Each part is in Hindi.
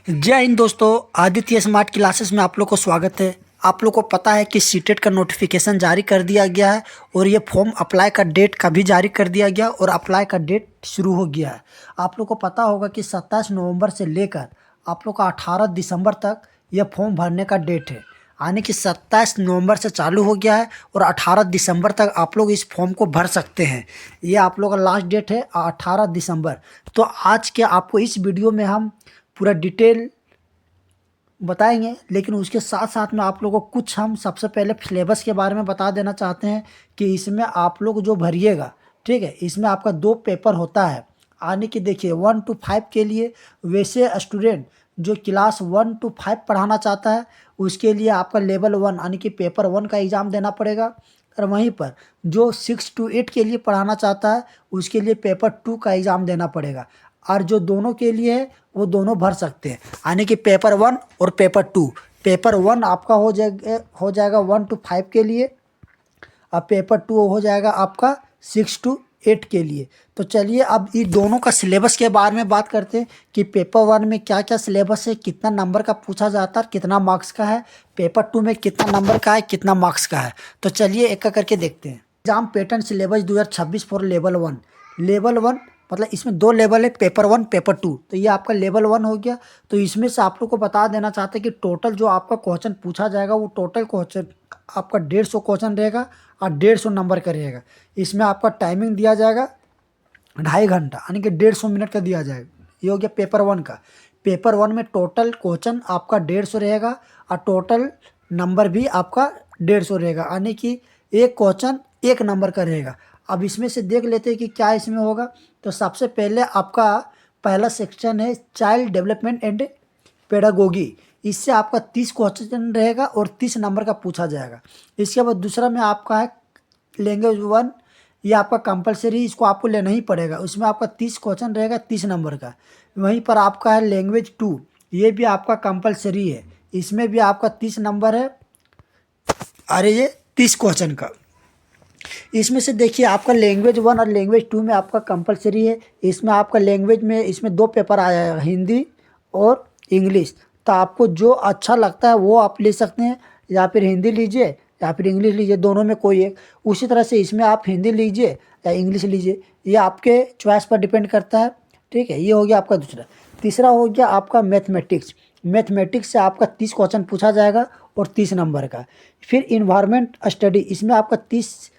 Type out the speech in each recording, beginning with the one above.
जय हिंद दोस्तों। आदित्य स्मार्ट क्लासेस में आप लोग को स्वागत है। आप लोग को पता है कि सीटेट का नोटिफिकेशन जारी कर दिया गया है और ये फॉर्म अप्लाई का डेट का भी जारी कर दिया गया और अप्लाई का डेट शुरू हो गया है। आप लोग को पता होगा कि 27 नवंबर से लेकर आप लोग का 18 दिसंबर तक यह फॉर्म भरने का डेट है। यानी कि 27 नवंबर से चालू हो गया है और 18 दिसंबर तक आप लोग इस फॉर्म को भर सकते हैं। ये आप लोग का लास्ट डेट है 18 दिसंबर। तो आज के आपको इस वीडियो में हम पूरा डिटेल बताएंगे, लेकिन उसके साथ साथ में आप लोगों को कुछ हम सबसे पहले सिलेबस के बारे में बता देना चाहते हैं कि इसमें आप लोग जो भरिएगा, ठीक है, इसमें आपका 2 पेपर होता है। यानी कि देखिए 1 to 5 के लिए वैसे स्टूडेंट जो क्लास 1 to 5 पढ़ाना चाहता है उसके लिए आपका लेवल 1 यानी कि पेपर 1 का एग्ज़ाम देना पड़ेगा। और वहीं पर जो 6 to 8 के लिए पढ़ाना चाहता है उसके लिए पेपर 2 का एग्ज़ाम देना पड़ेगा। और जो दोनों के लिए है वो दोनों भर सकते हैं, यानी कि पेपर 1 और पेपर 2। पेपर 1 आपका हो जाएगा 1 to 5 के लिए और पेपर 2 हो जाएगा आपका 6 to 8 के लिए। तो चलिए अब ये दोनों का सिलेबस के बारे में बात करते हैं कि पेपर 1 में क्या क्या सिलेबस है, कितना नंबर का पूछा जाता है, कितना मार्क्स का है, पेपर 2 में कितना नंबर का है, कितना मार्क्स का है। तो चलिए एक एक करके देखते हैं। Exam pattern syllabus 2026 for level 1। Level 1 मतलब इसमें 2 लेवल है, पेपर 1 पेपर 2। तो ये आपका लेवल 1 हो गया। तो इसमें से आप लोग को बता देना चाहते हैं कि टोटल जो आपका क्वेश्चन पूछा जाएगा वो टोटल क्वेश्चन आपका 150 क्वेश्चन रहेगा और 150 नंबर का रहेगा। इसमें आपका टाइमिंग दिया जाएगा 2.5 घंटा, यानी कि 150 मिनट का दिया जाएगा। ये हो गया पेपर 1 का। पेपर 1 में टोटल क्वेश्चन आपका 150 रहेगा और टोटल नंबर भी आपका 150 रहेगा, यानी कि एक क्वेश्चन 1 नंबर का रहेगा। अब इसमें से देख लेते हैं कि क्या इसमें होगा। तो सबसे पहले आपका पहला सेक्शन है चाइल्ड डेवलपमेंट एंड पेडागोगी। इससे आपका 30 क्वेश्चन रहेगा और 30 नंबर का पूछा जाएगा। इसके बाद दूसरा में आपका है लैंग्वेज 1। ये आपका कंपलसरी, इसको आपको लेना ही पड़ेगा। उसमें आपका 30 क्वेश्चन रहेगा 30 नंबर का। वहीं पर आपका है लैंग्वेज 2। ये भी आपका कंपलसरी है, इसमें भी आपका 30 नंबर है। अरे ये 30 क्वेश्चन का। इसमें से देखिए आपका लैंग्वेज 1 और लैंग्वेज 2 में आपका कंपलसरी है। इसमें आपका लैंग्वेज में इसमें 2 पेपर आया है, हिंदी और इंग्लिश। तो आपको जो अच्छा लगता है वो आप ले सकते हैं, या फिर हिंदी लीजिए या फिर इंग्लिश लीजिए, दोनों में कोई एक। उसी तरह से इसमें आप हिंदी लीजिए या इंग्लिश लीजिए, ये आपके चॉइस पर डिपेंड करता है। ठीक है, ये हो गया आपका दूसरा। तीसरा हो गया आपका मैथमेटिक्स। मैथमेटिक्स से आपका 30 क्वेश्चन पूछा जाएगा और 30 नंबर का। फिर इन्वायरमेंट स्टडी, इसमें आपका 30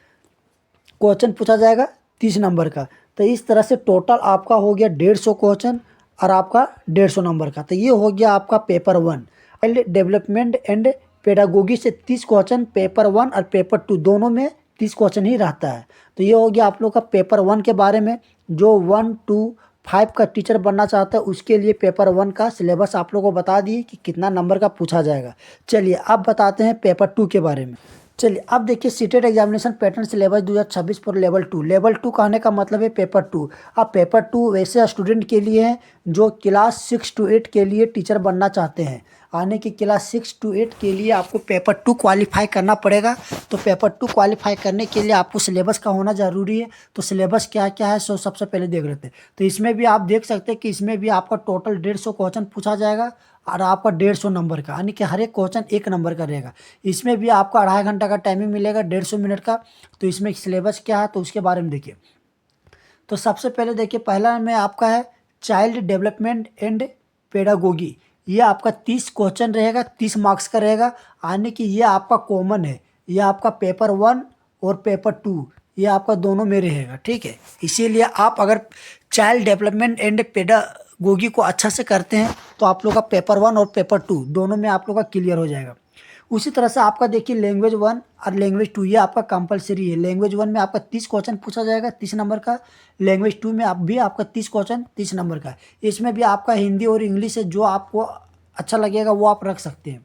क्वेश्चन पूछा जाएगा 30 नंबर का। तो इस तरह से टोटल आपका हो गया 150 क्वेश्चन और आपका 150 नंबर का। तो ये हो गया आपका paper 1। Child development and pedagogy से 30 क्वेश्चन पेपर 1 और पेपर 2 दोनों में 30 क्वेश्चन ही रहता है। तो ये हो गया आप लोग का पेपर 1 के बारे में। जो 1 to 5 का टीचर बनना चाहता है उसके लिए पेपर 1 का सिलेबस आप लोग को बता दिए कि कितना नंबर का पूछा जाएगा। चलिए अब बताते हैं पेपर 2 के बारे में। चलिए अब देखिए CTET examination pattern syllabus 2026 for level 2। Level 2 कहने का मतलब है पेपर 2। अब पेपर 2 वैसे स्टूडेंट के लिए है जो क्लास 6 to 8 के लिए टीचर बनना चाहते हैं। आने की क्लास 6 to 8 के लिए आपको पेपर 2 क्वालिफाई करना पड़ेगा। तो पेपर 2 क्वालिफाई करने के लिए आपको सिलेबस का होना ज़रूरी है। तो सिलेबस क्या क्या है सो सबसे पहले देख लेते हैं। तो इसमें भी आप देख सकते हैं कि इसमें भी आपका टोटल 150 क्वेश्चन पूछा जाएगा और आपका 150 नंबर का, यानी कि हर एक क्वेश्चन 1 नंबर का रहेगा। इसमें भी आपका 2.5 घंटा का टाइमिंग मिलेगा 150 मिनट का। तो इसमें सिलेबस क्या है तो उसके बारे में देखिए। तो सबसे पहले देखिए पहला में आपका है चाइल्ड डेवलपमेंट एंड पेडागोगी। ये आपका 30 क्वेश्चन रहेगा, 30 मार्क्स का रहेगा, यानी कि ये आपका कॉमन है। ये आपका पेपर 1 और पेपर 2 ये आपका दोनों में रहेगा। ठीक है, इसीलिए आप अगर चाइल्ड डेवलपमेंट एंड पेडागोगी को अच्छा से करते हैं तो आप लोग का पेपर 1 और पेपर 2 दोनों में आप लोग का क्लियर हो जाएगा। उसी तरह से आपका देखिए लैंग्वेज 1 और लैंग्वेज 2 ये आपका कंपलसरी है। लैंग्वेज 1 में आपका 30 क्वेश्चन पूछा जाएगा 30 नंबर का। लैंग्वेज 2 में आप भी आपका 30 क्वेश्चन 30 नंबर का। इसमें भी आपका हिंदी और इंग्लिश है, जो आपको अच्छा लगेगा वो आप रख सकते हैं।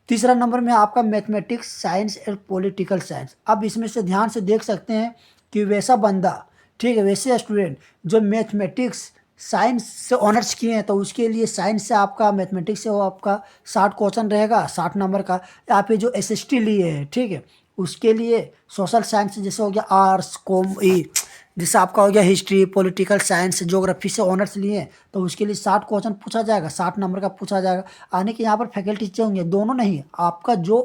तीसरा नंबर में आपका मैथमेटिक्स, साइंस और पॉलिटिकल साइंस। अब इसमें से ध्यान से देख सकते हैं कि वैसा बंदा, ठीक है, वैसे स्टूडेंट जो मैथमेटिक्स साइंस से ऑनर्स किए हैं तो उसके लिए साइंस से आपका मैथमेटिक्स से वो आपका 60 क्वेश्चन रहेगा 60 नंबर का। या फिर जो एसएसटी लिए हैं, ठीक है, उसके लिए सोशल साइंस जैसे हो गया आर्ट्स जैसे आपका हो गया हिस्ट्री, पॉलिटिकल साइंस, ज्योग्राफी से ऑनर्स लिए हैं तो उसके लिए 60 क्वेश्चन पूछा जाएगा, 60 नंबर का पूछा जाएगा। आने के यहाँ पर फैकल्टी होंगे, दोनों नहीं, आपका जो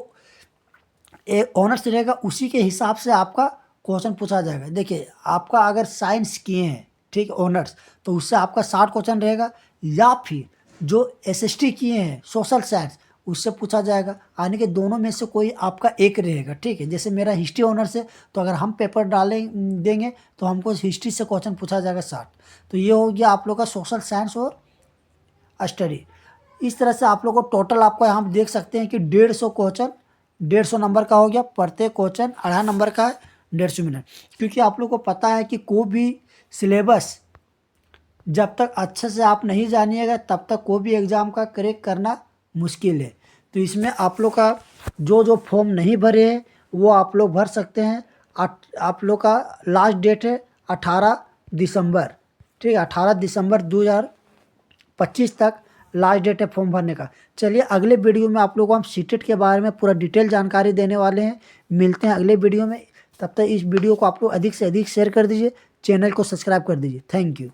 ऑनर्स रहेगा उसी के हिसाब से आपका क्वेश्चन पूछा जाएगा। देखिए आपका अगर साइंस किए हैं, ठीक, ऑनर्स, तो उससे आपका 60 क्वेश्चन रहेगा, या फिर जो एसएसटी किए हैं सोशल साइंस, उससे पूछा जाएगा। आने के दोनों में से कोई आपका एक रहेगा, ठीक है। जैसे मेरा हिस्ट्री ऑनर्स है तो अगर हम पेपर डालें देंगे तो हमको हिस्ट्री से क्वेश्चन पूछा जाएगा 60। तो ये हो गया आप लोग का सोशल साइंस और स्टडी। इस तरह से आप लोग को टोटल आपको यहाँ देख सकते हैं कि 150 क्वेश्चन, 150 नंबर का हो गया, प्रत्येक क्वेश्चन 2.5 नंबर का है, 150 मिनट। क्योंकि आप लोग को पता है कि कोई भी सिलेबस जब तक अच्छे से आप नहीं जानिएगा तब तक कोई भी एग्ज़ाम का क्रैक करना मुश्किल है। तो इसमें आप लोग का जो जो फॉर्म नहीं भरे हैं वो आप लोग भर सकते हैं। आप लोग का लास्ट डेट है 18 दिसंबर, ठीक है, 18 दिसंबर 2025 तक लास्ट डेट है फॉर्म भरने का। चलिए अगले वीडियो में आप लोगों को हम सीटेट के बारे में पूरा डिटेल जानकारी देने वाले हैं। मिलते हैं अगले वीडियो में, तब तक इस वीडियो को आप लोग अधिक से अधिक शेयर कर दीजिए, चैनल को सब्सक्राइब कर दीजिए। Thank you.